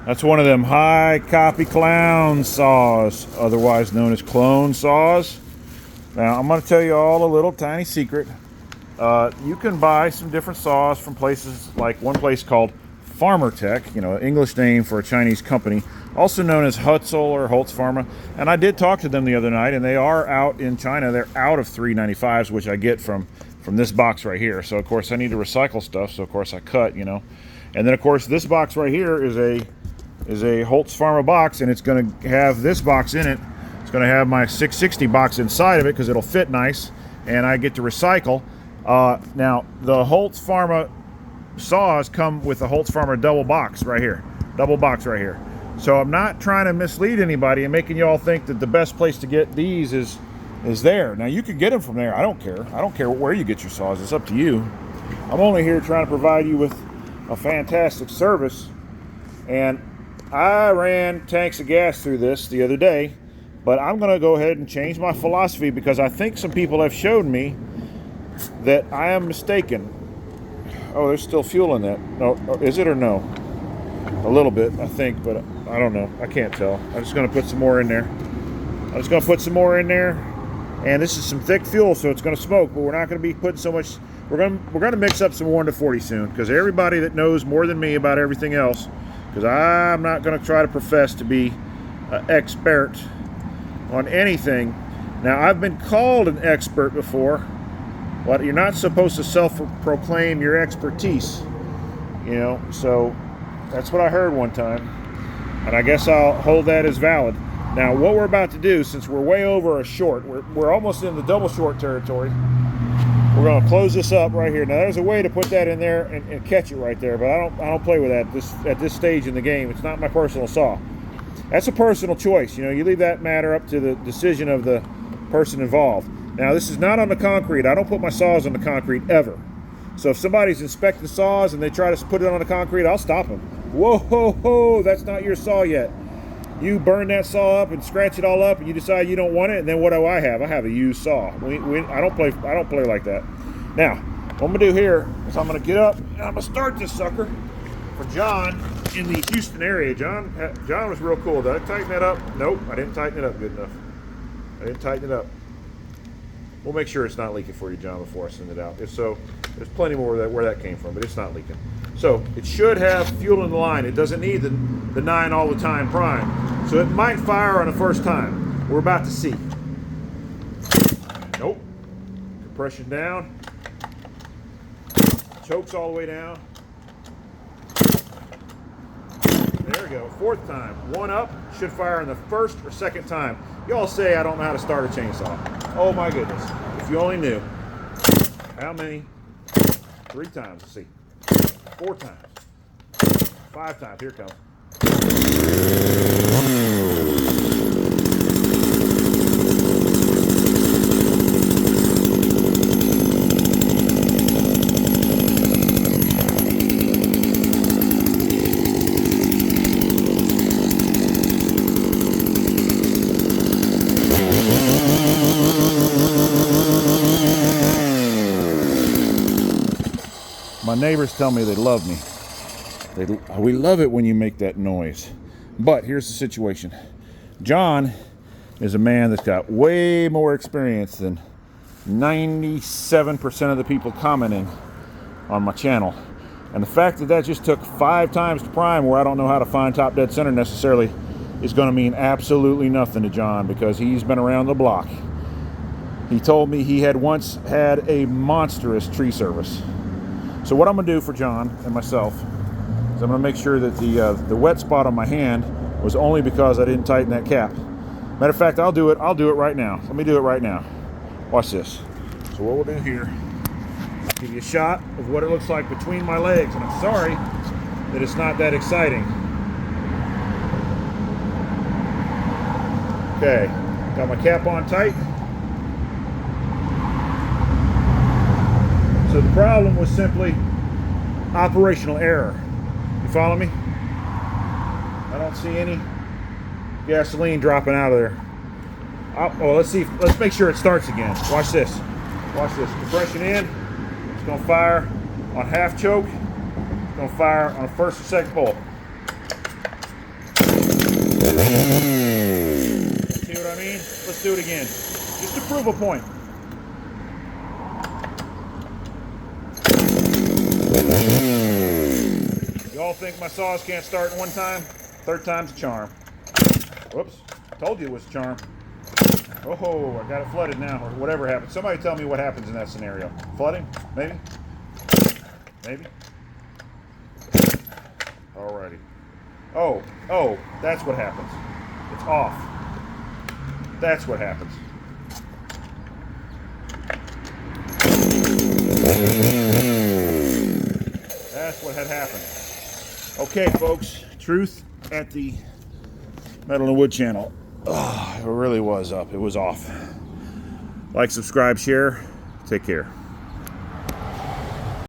That's one of them high copy clown saws, otherwise known as clone saws. Now, I'm going to tell you all a little tiny secret. You can buy some different saws from places like one place called Farmer Tech, you know, English name for a Chinese company, also known as Hutzel or Holtz Pharma. And I did talk to them the other night, and they are out in China. They're out of 395s, which I get from this box right here. So, of course, I need to recycle stuff, so, of course, I cut, you know. And then, of course, this box right here is a Holtz Pharma box, and it's going to have this box in it. It's going to have my 660 box inside of it because it'll fit nice, and I get to recycle. Now, the Holtz Pharma saws come with the Holtz Pharma double box right here. So I'm not trying to mislead anybody and making you all think that the best place to get these is there. Now, you can get them from there. I don't care. I don't care where you get your saws. It's up to you. I'm only here trying to provide you with a fantastic service. And I ran tanks of gas through this the other day, but I'm going to go ahead and change my philosophy because I think some people have showed me that I am mistaken. Oh, there's still fuel in that. No, is it or no? A little bit, I think, but I don't know. I can't tell. I'm just going to put some more in there. And this is some thick fuel, so it's going to smoke, but we're not going to be putting so much. We're going to mix up some 1-40 soon, because everybody that knows more than me about everything else, because I'm not going to try to profess to be an expert on anything. Now, I've been called an expert before, but you're not supposed to self-proclaim your expertise, you know, so that's what I heard one time, and I guess I'll hold that as valid. Now, what we're about to do, since we're way over a short, we're almost in the double short territory, we're going to close this up right here. Now, there's a way to put that in there and catch it right there, but I don't play with that at this stage in the game. It's not my personal saw. That's a personal choice. You know, you leave that matter up to the decision of the person involved. Now, this is not on the concrete. I don't put my saws on the concrete ever. So if somebody's inspecting saws and they try to put it on the concrete, I'll stop them. Whoa, ho, ho, that's not your saw yet. You burn that saw up and scratch it all up, and you decide you don't want it, and then what do I have? I have a used saw. I don't play like that. Now, what I'm gonna do here is I'm gonna get up and I'm gonna start this sucker for John in the Houston area. John was real cool. Did I tighten that up? Nope, I didn't tighten it up good enough. I didn't tighten it up. We'll make sure it's not leaking for you, John, before I send it out. If so, there's plenty more where that came from, but it's not leaking. So it should have fuel in the line. It doesn't need the 9 all the time prime. So it might fire on the first time. We're about to see. Nope. Compression down. Chokes all the way down. There we go. 4th time. 1 up. Should fire on the 1st or 2nd time. Y'all say I don't know how to start a chainsaw. Oh my goodness. If you only knew. How many? 3 times. Let's see. 4 times. 5 times. Here it comes. My neighbors tell me they love me. We love it when you make that noise. But here's the situation. John is a man that's got way more experience than 97% of the people commenting on my channel. And the fact that just took 5 times to prime, where I don't know how to find top dead center necessarily, is going to mean absolutely nothing to John, because he's been around the block. He told me he had once had a monstrous tree service. So what I'm going to do for John and myself is I'm going to make sure that the wet spot on my hand was only because I didn't tighten that cap. Matter of fact, I'll do it right now. Let me do it right now. Watch this. So what we'll do here, I'll give you a shot of what it looks like between my legs. And I'm sorry that it's not that exciting. Okay, got my cap on tight. So the problem was simply operational error. You follow me? I don't see any gasoline dropping out of there. Oh, let's see. Let's make sure it starts again. Watch this. Watch this. Compression in. It's going to fire on half choke. It's going to fire on a 1st or 2nd pull. See what I mean? Let's do it again. Just to prove a point. You all think my saws can't start in one time? Third time's a charm. Whoops. Told you it was a charm. Oh, I got it flooded now, or whatever happened. Somebody tell me what happens in that scenario. Flooding? Maybe? Maybe? Alrighty. Oh, that's what happens. It's off. That's what happens. That's what had happened. Okay, folks. Truth at the Metal and Wood channel. Oh, it really was up. It was off. Like, subscribe, share. Take care.